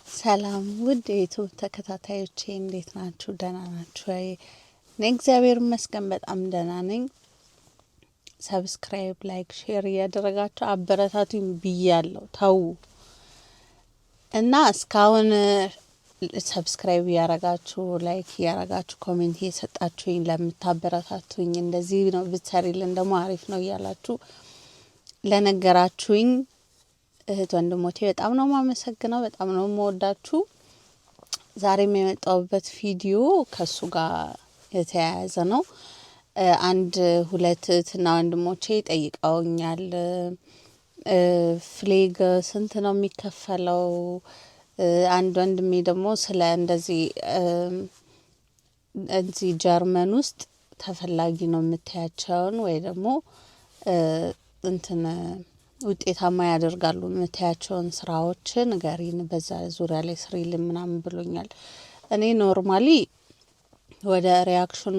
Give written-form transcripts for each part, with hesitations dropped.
ሰላም ውድ የዩቲዩብ ተከታታዮቼ እንዴት ናችሁ? ደህና ናችሁ? እግዚአብሔር ይመስገን በጣም ደህና ነኝ። ሰብስክራይብ፣ ላይክ፣ ሼር እያደረጋችሁ አበረታቱኝ ብያለሁ። ተው እና እስካሁን ሰብስክራይብ እያረጋችሁ ላይክ እያረጋችሁ ኮሜንት እየሰጣችሁኝ ለምታበረታቱኝ እንደዚህ ነው ብትሰሪልን ደግሞ አሪፍ ነው እያላችሁ ለነገራችሁኝ እህት ወንድሞቼ በጣም ነው ማመሰግነው። በጣም ነው የምወዳችሁ። ዛሬም የመጣሁበት ቪዲዮ ከሱ ጋር የተያያዘ ነው። አንድ ሁለት እህትና ወንድሞቼ ጠይቀውኛል። ፍሌግ ስንት ነው የሚከፈለው? አንድ ወንድሜ ደግሞ ስለ እንደዚህ ጀርመን ውስጥ ተፈላጊ ነው የምታያቸውን ወይ ደግሞ እንትን ውጤታማ ያደርጋሉ የምታያቸውን ስራዎች ንገሪን፣ በዛ ዙሪያ ላይ ስሪልን ምናምን ብሎኛል። እኔ ኖርማሊ ወደ ሪያክሽኑ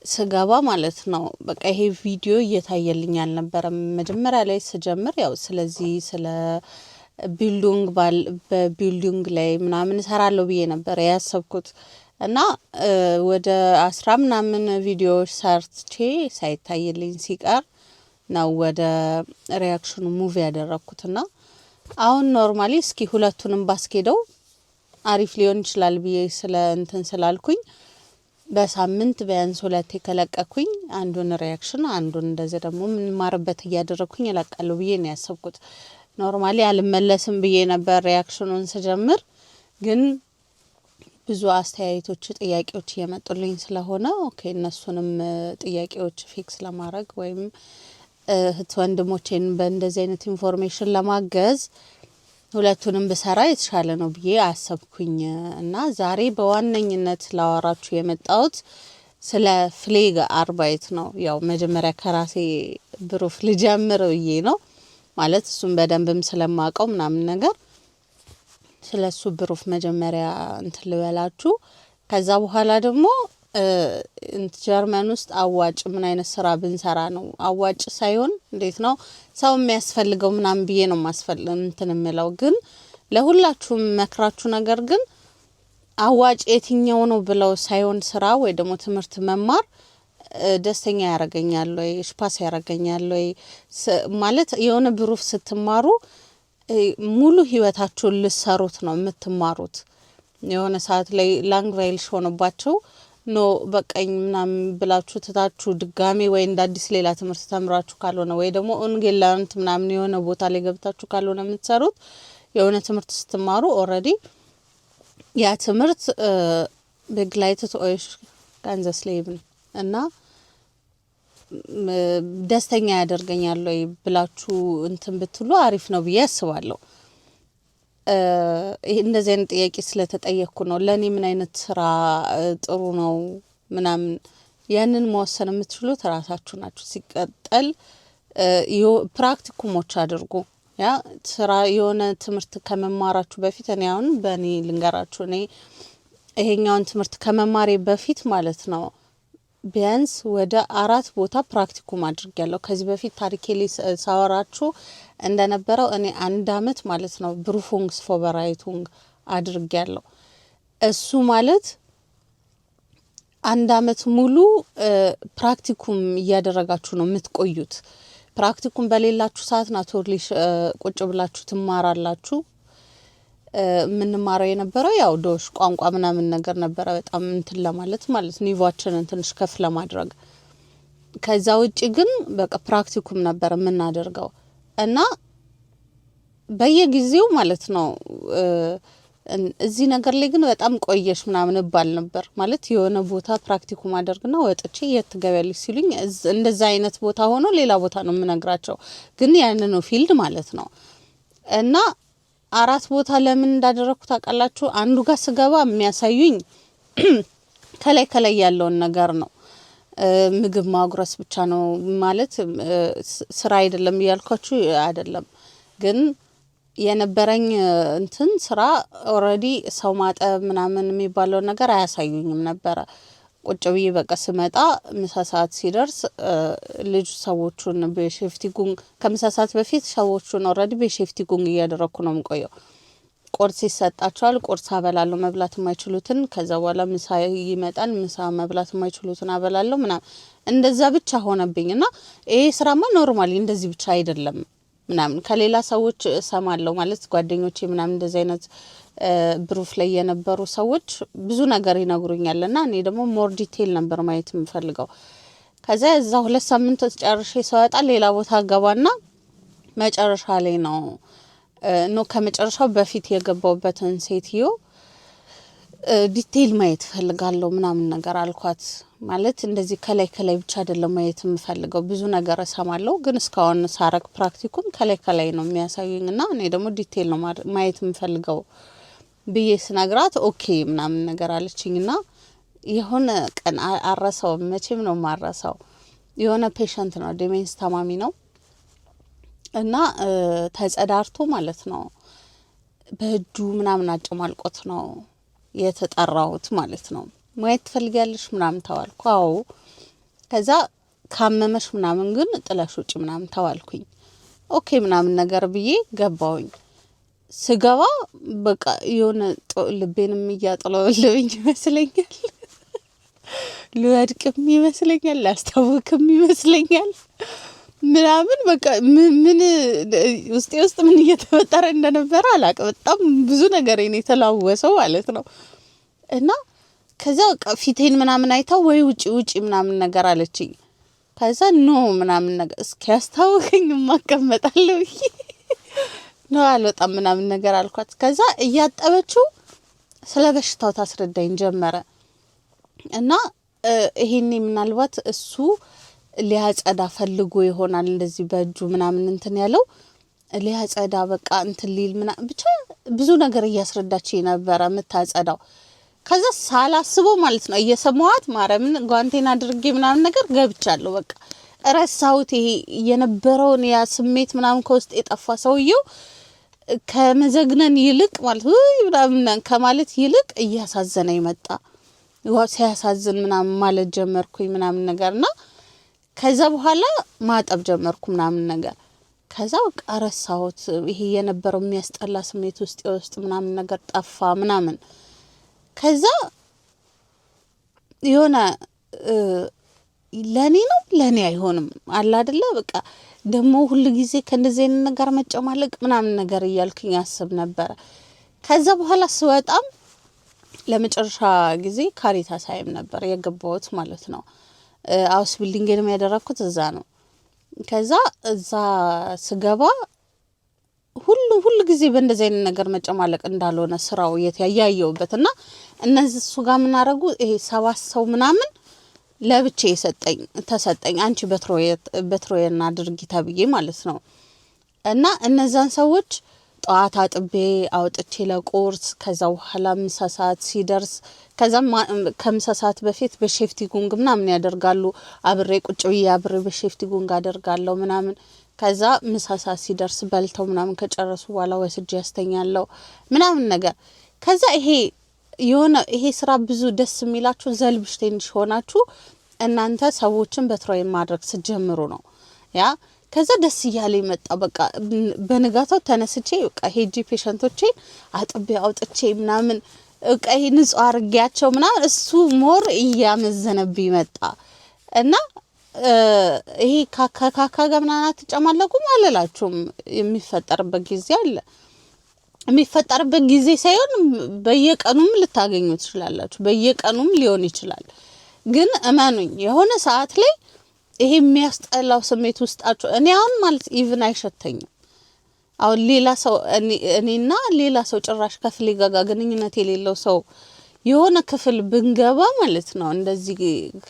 ስገባ ማለት ነው በቃ ይሄ ቪዲዮ እየታየልኝ አልነበረም። መጀመሪያ ላይ ስጀምር ያው ስለዚህ ስለ በቢልዲንግ ላይ ምናምን እሰራለሁ ብዬ ነበር ያሰብኩት እና ወደ 10 ምናምን ቪዲዮዎች ሰርቼ ሳይታይልኝ ሲቀር ነው ወደ ሪያክሽኑ ሙቭ ያደረኩትና አሁን ኖርማሊ እስኪ ሁለቱንም ባስኬደው አሪፍ ሊሆን ይችላል ብዬ ስላልኩኝ በሳምንት ቢያንስ ሁለቴ ከለቀኩኝ አንዱን ሪያክሽን አንዱን እንደዚህ ደግሞ ምን ማርበት እያደረኩኝ እለቃለሁ ብዬ ነው ያሰብኩት። ኖርማሊ አልመለስም ብዬ ነበር ሪያክሽኑን ስጀምር፣ ግን ብዙ አስተያየቶች ጥያቄዎች እየመጡልኝ ስለሆነ ኦኬ እነሱንም ጥያቄዎች ፊክስ ለማድረግ ወይም እህት ወንድሞቼን በእንደዚህ አይነት ኢንፎርሜሽን ለማገዝ ሁለቱንም ብሰራ የተሻለ ነው ብዬ አሰብኩኝ እና ዛሬ በዋነኝነት ላወራችሁ የመጣሁት ስለ ፍሌግ አርባይት ነው። ያው መጀመሪያ ከራሴ ብሩፍ ልጀምር ብዬ ነው ማለት እሱም በደንብም ስለማውቀው ምናምን ነገር ስለሱ ብሩፍ መጀመሪያ እንትን ልበላችሁ። ከዛ በኋላ ደግሞ ጀርመን ውስጥ አዋጭ ምን አይነት ስራ ብንሰራ ነው አዋጭ ሳይሆን እንዴት ነው ሰው የሚያስፈልገው ምናምን ብዬ ነው እንትን የምለው። ግን ለሁላችሁም መክራችሁ ነገር ግን አዋጭ የትኛው ነው ብለው ሳይሆን ስራ ወይ ደግሞ ትምህርት መማር ደስተኛ ያረጋኛል ወይ ስፓስ ያረጋኛል ወይ ማለት የሆነ ብሩፍ ስትማሩ ሙሉ ህይወታችሁን ልሰሩት ነው የምትማሩት። የሆነ ሰዓት ላይ ላንግቬልሽ ሆነባችሁ ኖ በቃኝ ምናምን ብላችሁ ትታችሁ ድጋሚ ወይ እንደ አዲስ ሌላ ትምህርት ተምራችሁ ካልሆነ ወይ ደግሞ ኦንጌላንት ምናምን የሆነ ቦታ ላይ ገብታችሁ ካልሆነ የምትሰሩት የሆነ ትምህርት ስትማሩ ኦሬዲ ያ ትምህርት በግላይት ኦይሽ ጋንዘስ ሌብን እና ደስተኛ ያደርገኛል ወይ ብላችሁ እንትን ብትሉ አሪፍ ነው ብዬ አስባለሁ። እንደዚህ አይነት ጥያቄ ስለተጠየቅኩ ነው ለኔ ምን አይነት ስራ ጥሩ ነው ምናምን ያንን መወሰን የምትችሉት ራሳችሁ ናችሁ። ሲቀጠል ፕራክቲኩሞች አድርጉ። ያ ስራ የሆነ ትምህርት ከመማራችሁ በፊት እኔ አሁን በእኔ ልንገራችሁ፣ እኔ ይሄኛውን ትምህርት ከመማሬ በፊት ማለት ነው ቢያንስ ወደ 4 ቦታ ፕራክቲኩም አድርጌያለሁ። ከዚህ በፊት ታሪኬ ላይ ሳወራችሁ እንደነበረው እኔ 1 አመት ማለት ነው ብሩፉንግስ ፎበራይቱንግ አድርጌያለሁ። እሱ ማለት 1 አመት ሙሉ ፕራክቲኩም እያደረጋችሁ ነው የምትቆዩት። ፕራክቲኩም በሌላችሁ ሰዓት ናቶርሊሽ ቁጭ ብላችሁ ትማራላችሁ። ምንማረው የነበረው ያው ዶሽ ቋንቋ ምናምን ነገር ነበረ በጣም እንትን ለማለት ማለት ኒቫችንን ትንሽ ከፍ ለማድረግ። ከዛ ውጪ ግን በቃ ፕራክቲኩም ነበር የምናደርገው እና በየጊዜው ማለት ነው እዚህ ነገር ላይ ግን በጣም ቆየሽ ምናምን ባል ነበር ማለት የሆነ ቦታ ፕራክቲኩም አደርግና ወጥቼ የት ገበያልሽ ሲሉኝ እንደዛ አይነት ቦታ ሆኖ ሌላ ቦታ ነው የምነግራቸው፣ ግን ያንን ነው ፊልድ ማለት ነው። እና 4 ቦታ ለምን እንዳደረኩ ታውቃላችሁ? አንዱ ጋር ስገባ የሚያሳዩኝ ከላይ ያለውን ነገር ነው። ምግብ ማጉረስ ብቻ ነው ማለት ስራ አይደለም እያልኳችሁ አይደለም፣ ግን የነበረኝ እንትን ስራ ኦሬዲ ሰው ማጠብ ምናምን የሚባለው ነገር አያሳዩኝም ነበር። ቁጭ ብዬ በቃ ስመጣ ምሳ ሰዓት ሲደርስ ልጅ ሰዎቹን በሼፍቲንግ ከምሳ ሰዓት በፊት ሰዎቹን ኦሬዲ በሼፍቲንግ እያደረኩ ነው የምቆየው። ቁርስ ይሰጣቸዋል። ቁርስ አበላለሁ መብላት የማይችሉትን። ከዛ በኋላ ምሳ ይመጣል። ምሳ መብላት የማይችሉትን አበላለሁ ምናምን። እንደዛ ብቻ ሆነብኝና ይሄ ስራማ ኖርማሊ እንደዚህ ብቻ አይደለም ምናምን ከሌላ ሰዎች እሰማለሁ ማለት ጓደኞቼ ምናምን እንደዚህ አይነት ብሩፍ ላይ የነበሩ ሰዎች ብዙ ነገር ይነግሩኛልና እኔ ደግሞ ሞር ዲቴል ነበር ማየት የምፈልገው። ከዛ እዛ 2 ሳምንት ጨርሼ ስወጣ ሌላ ቦታ ገባና መጨረሻ ላይ ነው ከመጨረሻው በፊት የገባውበትን ሴትዮ ዲቴል ማየት ፈልጋለሁ ምናምን ነገር አልኳት። ማለት እንደዚህ ከላይ ብቻ አይደለም ማየት የምፈልገው ብዙ ነገር እሰማለሁ ግን እስካሁን ሳረክ ፕራክቲኩም ከላይ ነው የሚያሳዩኝና እኔ ደግሞ ዲቴል ነው ማየት የምፈልገው ብዬ ስነግራት ኦኬ ምናምን ነገር አለችኝና የሆነ ቀን አረሳው መቼም ነው ማረሳው። የሆነ ፔሸንት ነው ዴሜንስ ታማሚ ነው እና ተጸዳርቶ ማለት ነው በእጁ ምናምን አጨማልቆት ነው የተጠራሁት ማለት ነው። ማየት ትፈልጊያለሽ ምናምን ተባልኩ። አዎ። ከዛ ካመመሽ ምናምን ግን ጥለሽ ውጪ ምናምን ተባልኩኝ። ኦኬ ምናምን ነገር ብዬ ገባሁኝ። ስገባ በቃ የሆነ ልቤንም እያጠለወለኝ ይመስለኛል። ልወድቅም ይመስለኛል፣ ላስታውክም ይመስለኛል ምናምን በቃ ምን ውስጥ ምን እየተፈጠረ እንደነበረ አላውቅም። በጣም ብዙ ነገር እኔ ተላወሰው ማለት ነው። እና ከዛ በቃ ፊቴን ምናምን አይታው ወይ ውጪ ምናምን ነገር አለችኝ። ከዛ ኖ ምናምን ነገር እስኪያስታውከኝ ማቀመጣለሁ ነው አልወጣም ምናምን ነገር አልኳት። ከዛ እያጠበችው ስለ በሽታው ታስረዳኝ ጀመረ እና ይሄኔ ምናልባት እሱ ሊያጸዳ ፈልጎ ይሆናል እንደዚህ በእጁ ምናምን እንትን ያለው ሊያጸዳ በቃ እንትን ሊል ምናምን ብቻ ብዙ ነገር እያስረዳችኝ ነበረ የምታጸዳው። ከዛ ሳላስበው ማለት ነው እየሰማዋት ማረምን ጓንቴን አድርጌ ምናምን ነገር ገብቻለሁ። በቃ ረሳሁት ይሄ የነበረውን ያ ስሜት ምናምን ከውስጥ የጠፋ ሰውየው ከመዘግነን ይልቅ ማለት ምናምን ከማለት ይልቅ እያሳዘነኝ መጣ። ሲያሳዝን ምናምን ማለት ጀመርኩኝ ምናምን ነገርና ከዛ በኋላ ማጠብ ጀመርኩ ምናምን ነገር። ከዛ በቃ ረሳሁት ይሄ የነበረው የሚያስጠላ ስሜት ውስጥ ምናምን ነገር ጠፋ ምናምን። ከዛ የሆነ ለኔ አይሆንም አለ አይደለ በቃ ደግሞ ሁሉ ጊዜ ከእንደዚህ አይነት ነገር መጨማለቅ ምናምን ነገር እያልኩኝ ያስብ ነበር። ከዛ በኋላ ስወጣም ለመጨረሻ ጊዜ ካሪታስ አይም ነበር የገባሁት ማለት ነው። አውስ ቢልዲንግንም ያደረኩት እዛ ነው። ከዛ እዛ ስገባ ሁሉ ጊዜ በእንደዚህ አይነት ነገር መጨማለቅ እንዳልሆነ ስራው ያያየውበትና እነዚህ እሱ ጋር ምን አረጉ ይሄ 7 ሰው ምናምን ለብቻ ተሰጠኝ አንቺ በትሮየና ድርጊታ ብዬ ማለት ነው። እና እነዛን ሰዎች ጧት አጥቤ አውጥቼ ለቁርስ ከዛ በኋላ ምሳ ሰዓት ሲደርስ ከዛ ከምሳ ሰዓት በፊት በሼፍቲንግ ምናምን ያደርጋሉ። አብሬ ቁጭ ብዬ አብሬ በሼፍቲንግ አደርጋለሁ ምናምን። ከዛ ምሳ ሰዓት ሲደርስ በልተው ምናምን ከጨረሱ በኋላ ወስጄ ያስተኛለሁ ምናምን ነገር። ከዛ ይሄ ስራ ብዙ ደስ የሚላችሁ ዘልብሽ ትንሽ ሆናችሁ እናንተ ሰዎችን በትሮይ ማድረግ ስትጀምሩ ነው ያ። ከዛ ደስ እያለ መጣ። በቃ በንጋታው ተነስቼ በቃ ሄጂ ፔሸንቶቼን አጥቤ አውጥቼ ምናምን በቃ ንጹህ አርጊያቸው ምናምን እሱ ሞር እያመዘነብኝ መጣ። እና ይሄ ካካ ጋር ምናምን አትጨማለቁም አልላችሁም። የሚፈጠርበት ጊዜ አለ። የሚፈጠርበት ጊዜ ሳይሆን በየቀኑም ልታገኙ ትችላላችሁ። በየቀኑም ሊሆን ይችላል። ግን እመኑኝ የሆነ ሰዓት ላይ ይሄ የሚያስጠላው ስሜት ውስጣችሁ እኔ አሁን ማለት ኢቭን አይሸተኝም። አሁን ሌላ ሰው እኔና ሌላ ሰው ጭራሽ ከፍሌ ጋጋ ግንኙነት የሌለው ሰው የሆነ ክፍል ብንገባ ማለት ነው እንደዚህ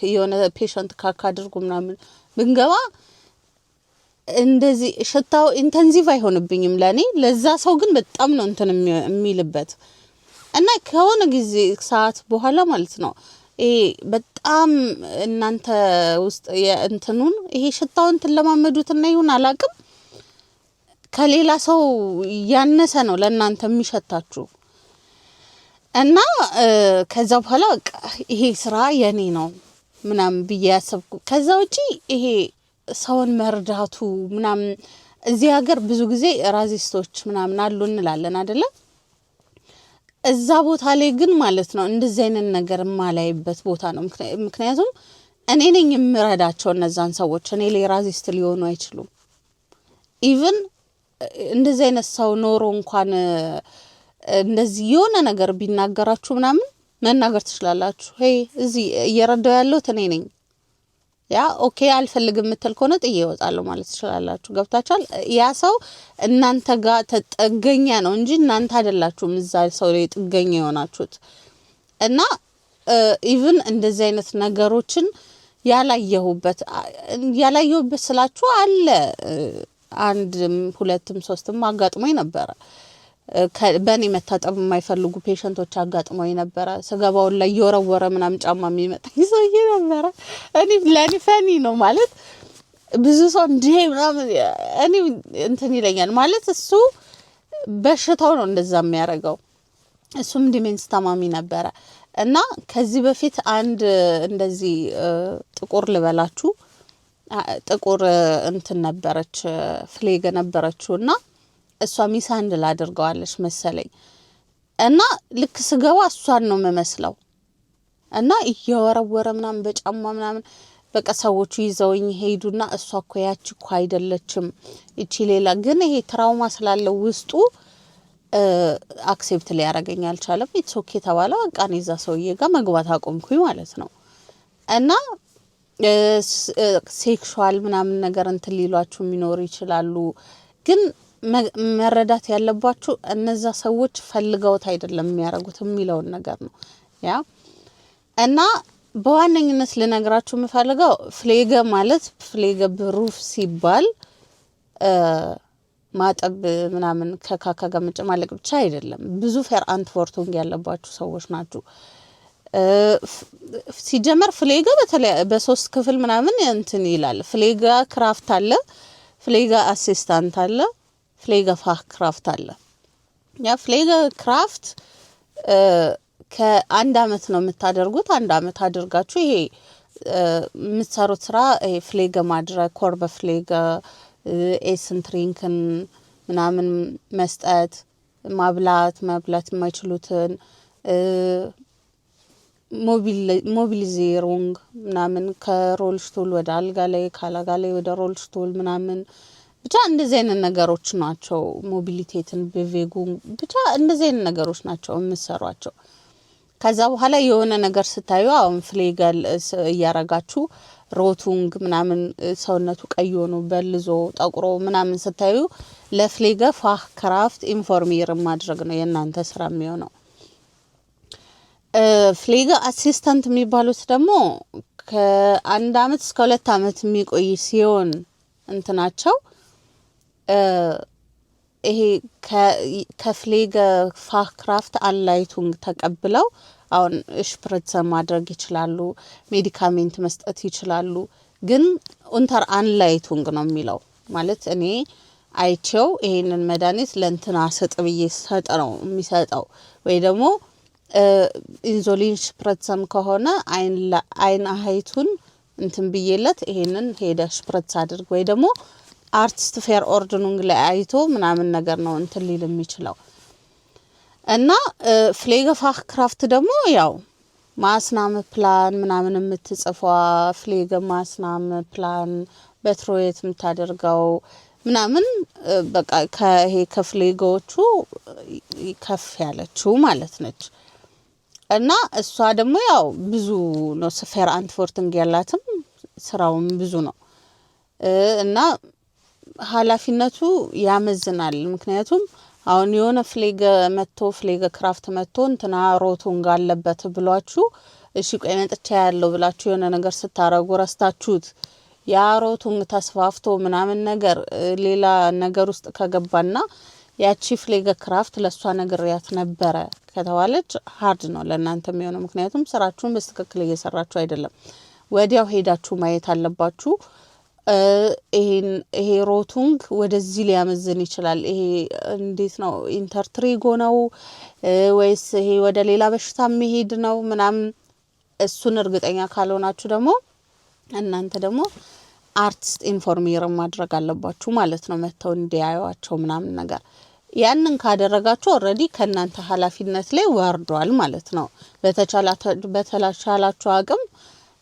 የሆነ ፔሸንት ካካ አድርጉ ምናምን ብንገባ እንደዚህ ሽታው ኢንተንሲቭ አይሆንብኝም ለኔ። ለዛ ሰው ግን በጣም ነው እንትን የሚልበት እና ከሆነ ጊዜ ሰዓት በኋላ ማለት ነው በጣም እናንተ ውስጥ የእንትኑን ይሄ ሽታውን ተለማመዱትና ይሁን አላቅም ከሌላ ሰው ያነሰ ነው ለእናንተ የሚሸታችሁ። እና ከዛ በኋላ በቃ ይሄ ስራ የኔ ነው ምናምን ብዬ ያሰብኩ። ከዛ ውጪ ይሄ ሰውን መርዳቱ ምናምን እዚህ ሀገር ብዙ ጊዜ ራዚስቶች ምናምን አሉ እንላለን አይደለ? እዛ ቦታ ላይ ግን ማለት ነው እንደዚህ አይነት ነገር የማላይበት ቦታ ነው። ምክንያቱም እኔ ነኝ የምረዳቸው እነዛን ሰዎች፣ እኔ ላይ ራዚስት ሊሆኑ አይችሉም። ኢቭን እንደዚህ አይነት ሰው ኖሮ እንኳን እንደዚህ የሆነ ነገር ቢናገራችሁ ምናምን መናገር ትችላላችሁ። ሄይ እዚህ እየረዳው ያለሁት እኔ ነኝ፣ ያ ኦኬ አልፈልግም የምትል ከሆነ ጥዬ እወጣለሁ ማለት ትችላላችሁ። ገብታችኋል? ያ ሰው እናንተ ጋር ተጠገኛ ነው እንጂ እናንተ አይደላችሁም እዛ ሰው ላይ ጥገኛ የሆናችሁት። እና ኢቭን እንደዚህ አይነት ነገሮችን ያላየሁበት ስላችሁ አለ አንድም ሁለትም ሶስትም አጋጥሞኝ ነበረ። በእኔ መታጠብ የማይፈልጉ ፔሸንቶች አጋጥሞኝ ነበረ። ስገባውን ላይ እየወረወረ ምናምን ጫማ የሚመጣኝ ሰውዬ ነበረ። እኔ ለእኔ ፈኒ ነው ማለት ብዙ ሰው እንዴ ምናምን እኔ እንትን ይለኛል ማለት እሱ በሽታው ነው እንደዛ የሚያደርገው። እሱም ዲሜንስ ታማሚ ነበረ እና ከዚህ በፊት አንድ እንደዚህ ጥቁር ልበላችሁ ጥቁር እንትን ነበረች ፍሌገ ነበረችው እና እሷ ሚሳንድል አድርገዋለች መሰለኝ እና ልክ ስገባ እሷን ነው የምመስለው እና እየወረወረ ምናምን በጫማ ምናምን በቃ ሰዎቹ ይዘውኝ ሄዱና እሷ እኮ ያቺ እኮ አይደለችም እቺ ሌላ ግን ይሄ ትራውማ ስላለው ውስጡ አክሴፕት ሊያደርገኝ አልቻለም። ኢትስ ኦኬ ተባለ። በቃ እኔ እዛ ሰውዬ ጋር መግባት አቆምኩኝ ማለት ነው። እና ሴክሹዋል ምናምን ነገር እንትን ሊሏችሁ የሚኖሩ ይችላሉ። ግን መረዳት ያለባችሁ እነዛ ሰዎች ፈልገውት አይደለም የሚያደርጉት የሚለውን ነገር ነው። ያ እና በዋነኝነት ልነግራችሁ የምፈልገው ፍሌገ ማለት ፍሌገ ብሩፍ ሲባል ማጠብ ምናምን ከካካ ጋር መጨማለቅ ብቻ አይደለም። ብዙ ፌር አንትወርቱንግ ያለባችሁ ሰዎች ናችሁ። ሲጀመር ፍሌጋ በሶስት ክፍል ምናምን እንትን ይላል። ፍሌጋ ክራፍት አለ፣ ፍሌጋ አሲስታንት አለ፣ ፍሌጋ ፋህ ክራፍት አለ። ያ ፍሌጋ ክራፍት ከአንድ አመት ነው የምታደርጉት። አንድ አመት አድርጋችሁ ይሄ የምትሰሩት ስራ ይሄ ፍሌጋ ማድረግ ኮርበ ፍሌጋ ኤስንትሪንክን ምናምን መስጠት፣ ማብላት የማይችሉትን ሞቢሊዜሩንግ ምናምን ከሮል ስቱል ወደ አልጋ ላይ ካላጋ ላይ ወደ ሮል ስቱል ምናምን ብቻ እንደዚህ አይነት ነገሮች ናቸው። ሞቢሊቴትን በቬጉ ብቻ እንደዚህ አይነት ነገሮች ናቸው የምትሰሯቸው። ከዛ በኋላ የሆነ ነገር ስታዩ አሁን ፍሌገል እያረጋችሁ ሮቱንግ ምናምን ሰውነቱ ቀይ ሆኖ በልዞ ጠቁሮ ምናምን ስታዩ ለፍሌገ ፋህ ክራፍት ኢንፎርሜር ማድረግ ነው የእናንተ ስራ የሚሆነው። ፍሌጋ አሲስታንት የሚባሉት ደግሞ ከአንድ አመት እስከ 2 አመት የሚቆይ ሲሆን እንትናቸው ይሄ ከፍሌጋ ፋህ ክራፍት አንላይቱንግ ተቀብለው አሁን ሽፕሪትስ ማድረግ ይችላሉ፣ ሜዲካሜንት መስጠት ይችላሉ። ግን ኡንተር አንላይቱንግ ነው የሚለው ማለት እኔ አይቼው ይሄንን መድኃኒት ለእንትና ስጥ ብዬ ሰጥ ነው የሚሰጠው። ወይ ደግሞ ኢንሱሊን ሽፕሪትስም ከሆነ አይን አሃይቱን እንትን ብዬለት ይሄንን ሄደ ሽፕሪትስ አድርግ ወይ ደግሞ አርቲስት ፌር ኦርድኑንግ ላይ አይቶ ምናምን ነገር ነው እንትን ሊል የሚችለው። እና ፍሌጋ ፋህ ክራፍት ደግሞ ያው ማስናም ፕላን ምናምን የምትጽፏ ፍሌጋ ማስናም ፕላን በትሮየት የምታደርገው ምናምን በቃ ከይሄ ከፍሌጋዎቹ ከፍ ያለችው ማለት ነች። እና እሷ ደግሞ ያው ብዙ ነው ፌር አንትወርቲንግ ያላትም ስራውም ብዙ ነው እና ኃላፊነቱ ያመዝናል። ምክንያቱም አሁን የሆነ ፍሌጋ መጥቶ ፍሌጋ ክራፍት መጥቶ እንትና ሮቱንግ አለበት ብሏችሁ እሺ ቆይ መጥቻ ያለው ብላችሁ የሆነ ነገር ስታረጉ ረስታችሁት ያ ሮቱንግ ተስፋፍቶ ምናምን ነገር ሌላ ነገር ውስጥ ከገባና ያቺ ፍሌጋ ክራፍት ለሷ ነገርያት ነበረ ከተባለች ሃርድ ነው ለእናንተ የሚሆነው። ምክንያቱም ስራችሁን በትክክል እየሰራችሁ አይደለም። ወዲያው ሄዳችሁ ማየት አለባችሁ። ይሄ ሮቱንግ ወደዚህ ሊያመዝን ይችላል። ይሄ እንዴት ነው ኢንተርትሪጎ ነው ወይስ ይሄ ወደ ሌላ በሽታ መሄድ ነው ምናምን እሱን እርግጠኛ ካልሆናችሁ ደግሞ እናንተ ደግሞ አርቲስት ኢንፎርሜር ማድረግ አለባችሁ ማለት ነው። መተው እንዲያዩዋቸው ምናምን ነገር ያንን ካደረጋችሁ ኦሬዲ ከናንተ ኃላፊነት ላይ ወርዷል ማለት ነው። በተቻላችሁ አቅም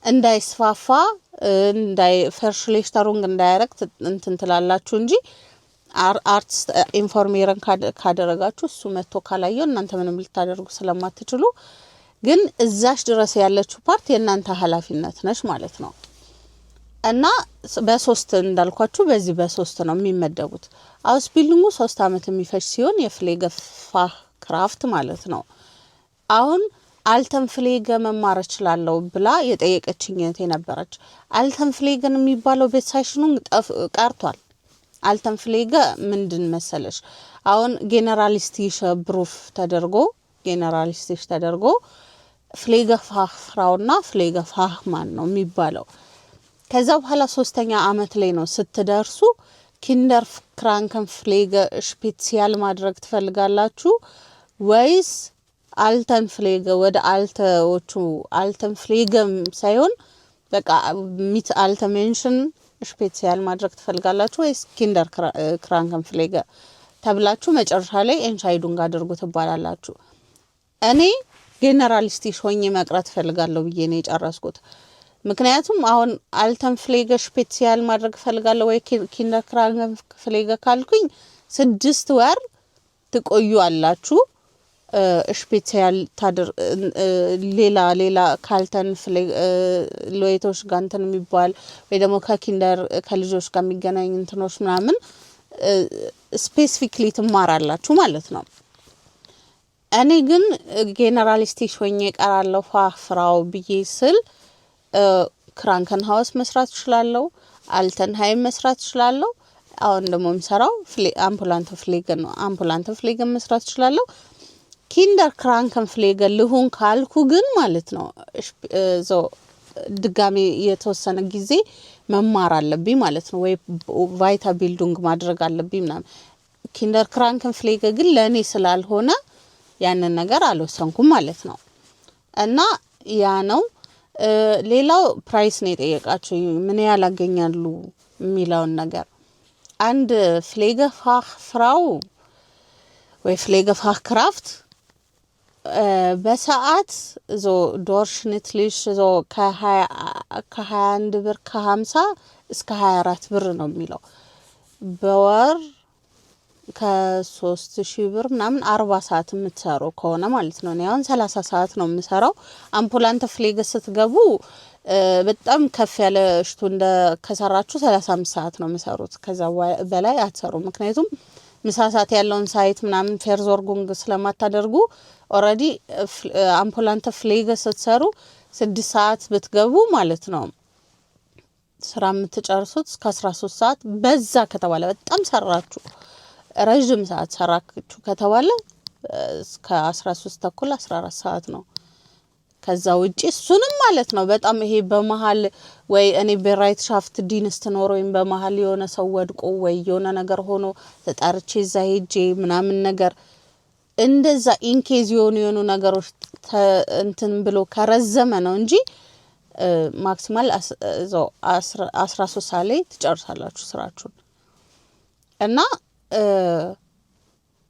እንዳይስፋፋ ፈርሽሌሽተሩንግ እንዳያረግ እንትን ትላላችሁ እንጂ አርቲስት ኢንፎርሜርን ካደረጋችሁ እሱ መጥቶ ካላየው እናንተ ምንም ልታደርጉ ስለማትችሉ ግን እዛሽ ድረስ ያለችው ፓርት የናንተ ኃላፊነት ነች ማለት ነው። እና በሶስት እንዳልኳችሁ በዚህ በሶስት ነው የሚመደቡት። አውስቢልዲንጉ 3 አመት የሚፈጅ ሲሆን የፍሌገፋህ ክራፍት ማለት ነው። አሁን አልተንፍሌገ መማር እችላለሁ ብላ የጠየቀችኝ የነበረች አልተንፍሌገን የሚባለው ቤትሳይሽኑን ቀርቷል። አልተንፍሌገ ምንድን መሰለሽ አሁን ጄነራሊስቲሽ ብሩፍ ተደርጎ ፍሌገፋህ ፍራውና ፍሌገፋህ ማን ነው የሚባለው። ከዛ በኋላ 3ኛ አመት ላይ ነው ስትደርሱ ኪንደር ክራንከን ፍሌገ ስፔሲያል ማድረግ ትፈልጋላችሁ ወይስ አልተን ፍሌገ ወደ አልተን ፍሌገም ሳይሆን በቃ ሚት አልተሜንሽን ስፔሲያል ማድረግ ትፈልጋላችሁ ወይስ ኪንደር ክራንከን ፍሌገ ተብላችሁ መጨረሻ ላይ ኤንሻይዱንግ አድርጉ ትባላላችሁ። እኔ ጄነራሊስቲሽ ሆኜ መቅረት ፈልጋለሁ ብዬ ነው የጨረስኩት። ምክንያቱም አሁን አልተን ፍሌገ ስፔሲያል ማድረግ ፈልጋለሁ ወይ ኪንደር ክራንከን ፍሌገ ካልኩኝ 6 ወር ትቆዩ አላችሁ። ስፔሲያል ሌላ ካልተን ሎይቶች ጋር እንትን የሚባል ወይ ደግሞ ከኪንደር ከልጆች ጋር የሚገናኝ እንትኖች ምናምን ስፔሲፊክሊ ትማራላችሁ ማለት ነው። እኔ ግን ጄነራሊስቲክ ሆኜ እቀራለሁ ፍራው ብዬ ስል ክራንከን ሃውስ መስራት እችላለሁ፣ አልተንሃይም መስራት እችላለሁ። አሁን ደግሞ የምሰራው አምፑላንት ፍሌገን ነው። አምፑላንት ፍሌገን መስራት እችላለሁ። ኪንደር ክራንከን ፍሌገን ልሁን ካልኩ ግን ማለት ነው ድጋሚ የተወሰነ ጊዜ መማር አለብኝ ማለት ነው። ወይ ቫይታ ቢልዲንግ ማድረግ አለብኝ ምናምን። ኪንደር ክራንከን ፍሌገን ግን ለእኔ ስላልሆነ ያንን ነገር አልወሰንኩም ማለት ነው። እና ያ ነው። ሌላው ፕራይስ ነው የጠየቃችሁ ምን ያህል ያገኛሉ የሚለውን ነገር። አንድ ፍሌገፋህ ፍራው ወይ ፍሌገፋህ ክራፍት በሰዓት ዶርሽኒትሊሽ ከ21 ብር ከ50 እስከ 24 ብር ነው የሚለው። በወር ከ3000 ብር ምናምን 40 ሰዓት የምትሰሩ ከሆነ ማለት ነው። አሁን 30 ሰዓት ነው የምሰራው። አምፑላንት ፍሌገ ስትገቡ በጣም ከፍ ያለ ሽቱ እንደ ከሰራችሁ 35 ሰዓት ነው የምሰሩት። ከዛ በላይ አትሰሩ። ምክንያቱም ምሳ ሰዓት ያለውን ሳይት ምናምን ፌርዞርጉንግ ስለማታደርጉ ኦሬዲ አምፑላንት ፍሌገ ስትሰሩ 6 ሰዓት ብትገቡ ማለት ነው ስራ የምትጨርሱት እስከ 13 ሰዓት በዛ ከተባለ በጣም ሰራችሁ ረጅም ሰዓት ሰራችሁ ከተባለ እስከ 13 ተኩል 14 ሰዓት ነው። ከዛ ውጪ እሱንም ማለት ነው በጣም ይሄ በመሃል ወይ እኔ በራይት ሻፍት ዲንስት ኖር ወይም በመሃል የሆነ ሰው ወድቆ ወይ የሆነ ነገር ሆኖ ተጣርቼ እዛ ሄጄ ምናምን ነገር እንደዛ ኢንኬዝ የሆኑ ነገሮች እንትን ብሎ ከረዘመ ነው እንጂ ማክሲማል 13 ሰዓት ላይ ትጨርሳላችሁ ስራችሁን። እና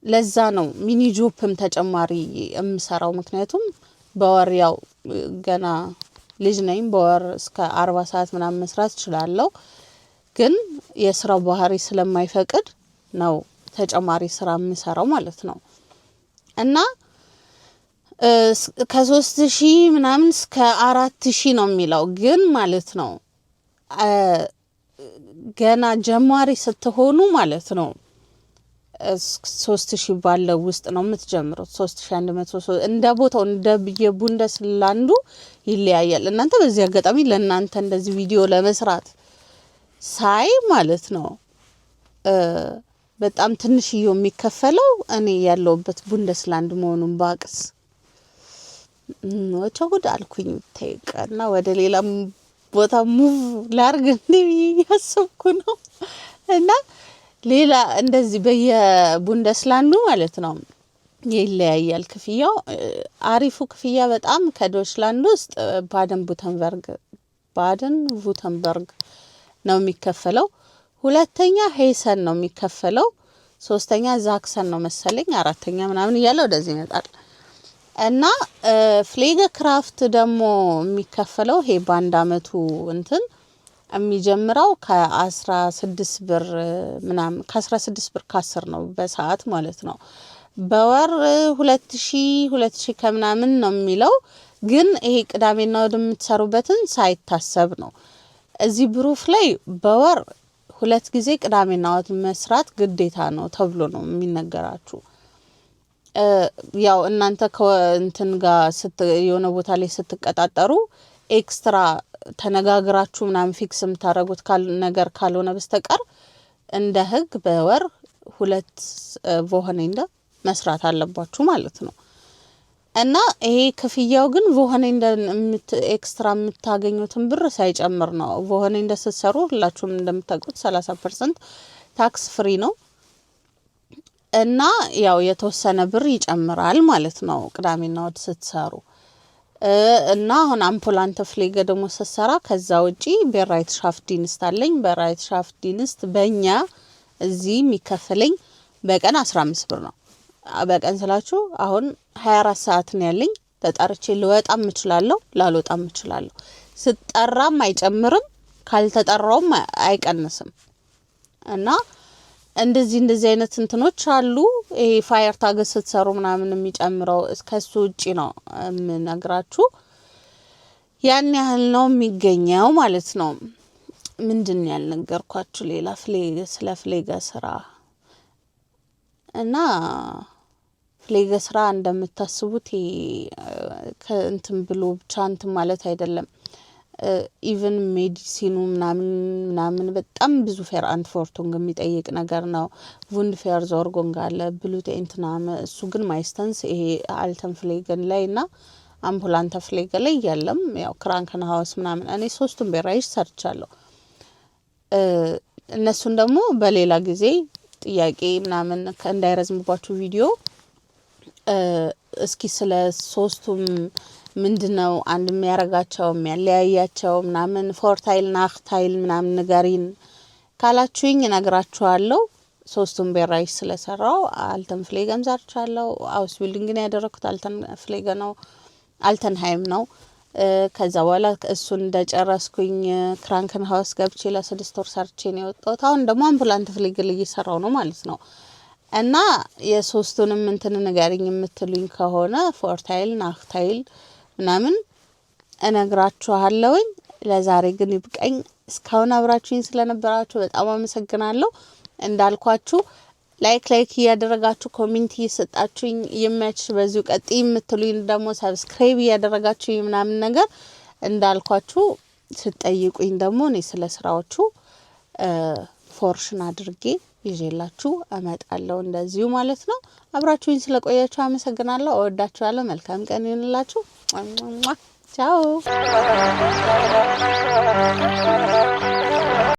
ለዛ ነው ሚኒ ጆፕም ተጨማሪ የምሰራው። ምክንያቱም በወር ያው ገና ልጅ ነኝ፣ በወር እስከ 40 ሰዓት ምናምን መስራት እችላለሁ። ግን የስራው ባህሪ ስለማይፈቅድ ነው ተጨማሪ ስራ የምሰራው ማለት ነው። እና ከ3000 ምናምን እስከ 4000 ነው የሚለው። ግን ማለት ነው ገና ጀማሪ ስትሆኑ ማለት ነው 3000 ባለው ውስጥ ነው የምትጀምሩት። 3100 እንደ ቦታው እንደ የቡንደስላንዱ ይለያያል። እናንተ በዚህ አጋጣሚ ለእናንተ እንደዚህ ቪዲዮ ለመስራት ሳይ ማለት ነው በጣም ትንሽዬው የሚከፈለው እኔ ያለውበት ቡንደስላንድ መሆኑን ባቅስ ወቸ ጉድ አልኩኝ። ተይቀና ወደ ሌላም ቦታ ሙቭ ላርግ እንዴ ያሰብኩ ነው። እና ሌላ እንደዚህ በየቡንደስላንዱ ማለት ነው ይለያያል ክፍያው። አሪፉ ክፍያ በጣም ከዶችላንድ ውስጥ ባደን ቩተንበርግ ነው የሚከፈለው። ሁለተኛ ሄሰን ነው የሚከፈለው። ሶስተኛ ዛክሰን ነው መሰለኝ። አራተኛ ምናምን እያለ ወደዚህ ይመጣል። እና ፍሌገ ክራፍት ደግሞ የሚከፈለው ይሄ በአንድ አመቱ እንትን የሚጀምረው ከ16 ብር ምናምን ከ16 ብር ከ10 ነው በሰዓት ማለት ነው። በወር 2000 ከምናምን ነው የሚለው። ግን ይሄ ቅዳሜና እሁድ የምትሰሩበትን ሳይታሰብ ነው። እዚህ ብሩፍ ላይ በወር 2 ጊዜ ቅዳሜና እሁድ መስራት ግዴታ ነው ተብሎ ነው የሚነገራችሁ። ያው እናንተ ከእንትን ጋር የሆነ ቦታ ላይ ስትቀጣጠሩ ኤክስትራ ተነጋግራችሁ ምናምን ፊክስ የምታደርጉት ነገር ካልሆነ በስተቀር እንደ ህግ በወር 2 ቮሆኔንደ መስራት አለባችሁ ማለት ነው። እና ይሄ ክፍያው ግን ቮሆኔንደ ኤክስትራ የምታገኙትን ብር ሳይጨምር ነው። ቮሆኔንደ ስትሰሩ ሁላችሁም እንደምታውቁት 30% ታክስ ፍሪ ነው። እና ያው የተወሰነ ብር ይጨምራል ማለት ነው ቅዳሜና እሁድ ስትሰሩ። እና አሁን አምፖላንተ ፍሌገ ደግሞ ስትሰራ ከዛ ውጪ በራይት ሻፍት ዲንስት አለኝ። በራይት ሻፍት ዲንስት በእኛ እዚህ የሚከፈለኝ በቀን 15 ብር ነው። በቀን ስላችሁ አሁን 24 ሰዓት ነው ያለኝ። ተጣርቼ ልወጣም እችላለሁ ላልወጣም እችላለሁ። ስጠራም አይጨምርም ካልተጠራውም አይቀንስም። እና እንደዚህ አይነት እንትኖች አሉ። ይሄ ፋየር ታግ ስትሰሩ ምናምን የሚጨምረው እስከሱ ውጪ ነው የምነግራችሁ። ያን ያህል ነው የሚገኘው ማለት ነው። ምንድን ያልነገርኳችሁ ሌላ ስለ ፍሌገ ስራ እና ፍሌገ ስራ እንደምታስቡት ከእንትን ብሎ ብቻ እንትን ማለት አይደለም። ኢቭን ሜዲሲኑ ምናምን በጣም ብዙ ፌር አንትፎርቱንግ የሚጠይቅ ነገር ነው። ቡንድ ፌር ዞርጎንግ አለ ብሉት እንትናም እሱ ግን ማይስተንስ ይሄ አልተን ፍሌገን ላይ እና አምቡላንተ ፍሌገ ላይ ያለም ያው ክራንከን ሃውስ ምናምን እኔ 3ቱን በራይሽ ሰርቻለሁ። እነሱን ደግሞ በሌላ ጊዜ ጥያቄ ምናምን እንዳይረዝምባችሁ ቪዲዮ እስኪ ስለ 3ቱም ምንድነው አንድ የሚያረጋቸው የሚያለያያቸው ምናምን ፎርታይል ናክታይል ምናምን ንገሪን ካላችሁኝ እነግራችኋለሁ። 3ቱም በራይሽ ስለሰራው አልተን ፍሌገም ሰርቻለሁ። አውስ ቢልዲንግን ያደረኩት አልተን ፍሌገ ነው አልተንሃይም ነው። ከዛ በኋላ እሱን እንደጨረስኩኝ ክራንከን ሃውስ ገብቼ ለ6 ወር ሰርቼ ነው የወጣሁት። አሁን ደግሞ አምቡላንት ፍሌገ ላይ እየሰራው ነው ማለት ነው። እና የ3ቱንም እንትን ንገሪኝ የምትሉኝ ከሆነ ፎርታይል ናክታይል ምናምን እነግራችኋለሁኝ። ለዛሬ ግን ይብቃኝ። እስካሁን አብራችሁኝ ስለነበራችሁ በጣም አመሰግናለሁ። እንዳልኳችሁ ላይክ እያደረጋችሁ ኮሜንት እየሰጣችሁኝ ይመች በዚሁ ቀጥይ የምትሉኝ ደግሞ ሰብስክራይብ እያደረጋችሁኝ ምናምን ነገር እንዳልኳችሁ ስትጠይቁኝ ደግሞ እኔ ስለ ስራዎቹ ፎርሽን አድርጌ ይዤላችሁ እመጣለሁ እንደዚሁ ማለት ነው። አብራችሁኝ ስለቆያችሁ አመሰግናለሁ። እወዳችኋለሁ። መልካም ቀን ይሁንላችሁ። ቻው